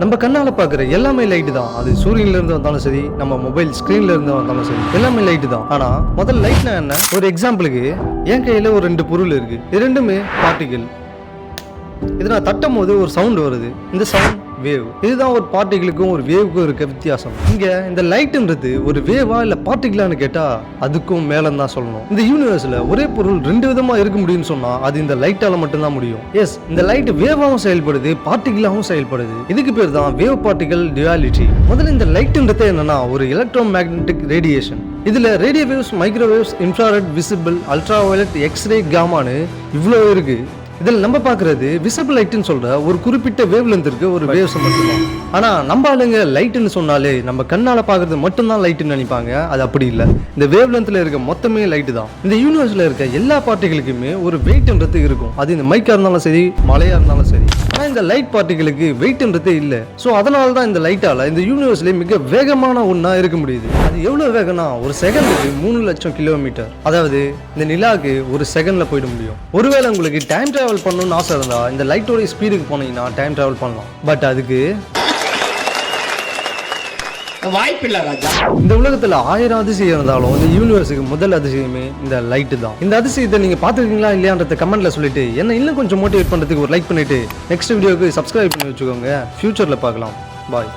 நம்ம கண்ணால பாக்குற எல்லாமே லைட் தான். அது சூரியன்ல இருந்து வந்தாலும் சரி, நம்ம மொபைல் ஸ்கிரீன்ல இருந்து வந்தாலும் சரி, எல்லாமே லைட் தான். ஆனா முதல்ல லைட்னா என்ன? ஒரு எக்ஸாம்பிளுக்கு என் கையில ஒரு 2 பொருள் இருக்கு. இது ரெண்டுமே பார்ட்டிகிள். இது நான் தட்டும் போது ஒரு சவுண்ட் வருது. இந்த சவுண்ட் வேவ். இதுதான் ஒரு பார்ட்டிகிளுக்கும் ஒரு வேவுக்கும் இருக்க வித்தியாசம். இங்க இந்த லைட்ன்றது ஒரு வேவா இல்ல பார்ட்டிகிளான்னு கேட்டா அதுக்கும் மேலன்னு தான் சொல்லணும். இந்த யூனிவர்ஸ்ல ஒரே பொருள் 2 விதமா இருக்க முடியும்னு சொன்னா அது இந்த லைட்டால மட்டும்தான் முடியும். எஸ், இந்த லைட் வேவாவும் செயல்படுது, பார்ட்டிகிளாவும் செயல்படுது. இதுக்கு பேர் தான் வேவ் பார்ட்டிகிள் டுயாலிட்டி. முதல்ல இந்த லைட்ன்றது என்னன்னா ஒரு எலக்ட்ரோ மேக்னெட்டிக் ரேடியேஷன். இதுல radio waves, microwaves, infrared, visible, ultraviolet, X ray, காமான்னு இவ்வளோ இருக்கு. இதில் நம்ம பார்க்கறது விசிபிள் லைட்னு சொல்ற ஒரு குறிப்பிட்ட வேவ் லென்த் இருக்கு, ஒரு வேவ்ஸ் மட்டும்தான். ஆனா நம்ம ஆளுங்க லைட்னு சொன்னாலே நம்ம கண்ணால பார்க்கறது மட்டும்தான் லைட்னு நினைப்பாங்க. அது அப்படி இல்லை. இந்த வேவ் லென்த்ல இருக்க மொத்தமே லைட் தான். இந்த யூனிவர்ஸ்ல இருக்க எல்லா பார்ட்டிகளுக்குமே ஒரு வெயிட்ன்றது இருக்கும். அது இந்த மைக்கா இருந்தாலும் சரி, மழையா இருந்தாலும் சரி. ஆனா இந்த லைட் பார்ட்டிகளுக்கு வெயிட்ன்றதே இல்லை. ஸோ அதனால தான் இந்த லைட்டால இந்த யூனிவர்ஸ்ல மிக வேகமான ஒன்னா இருக்க முடியுது. அது எவ்வளவு வேகம்னா ஒரு செகண்டுக்கு 3 லட்சம் கிலோமீட்டர். அதாவது இந்த நிலாவுக்கு ஒரு செகண்ட்ல போயிட முடியும். ஒருவேளை உங்களுக்கு டைம் டிராவல் பண்ணணும்னு ஆசை இருந்தா இந்த லைட்டோட ஸ்பீடுக்கு போனீங்கன்னா டைம் டிராவல் பண்ணலாம். பட் அதுக்கு வாய்ப்பில்லை ராஜா. இந்த உலகத்துல 1000 அதிசயம் இருந்தாலும் இந்த யூனிவர்ஸுக்கு முதல் அதிசயமே இந்த லைட் தான். இந்த அதிசயத்தை நீங்க பாத்துருக்கீங்களா இல்லையான்றத கமெண்ட்ல சொல்லிட்டு என்ன இன்னும் கொஞ்சம் மோட்டிவேட் பண்றதுக்கு ஒரு லைக் பண்ணிட்டு நெக்ஸ்ட் வீடியோக்கு சப்ஸ்கிரைப் பண்ணி வச்சுக்கோங்க. ஃபியூச்சர்ல பார்க்கலாம். பாய்.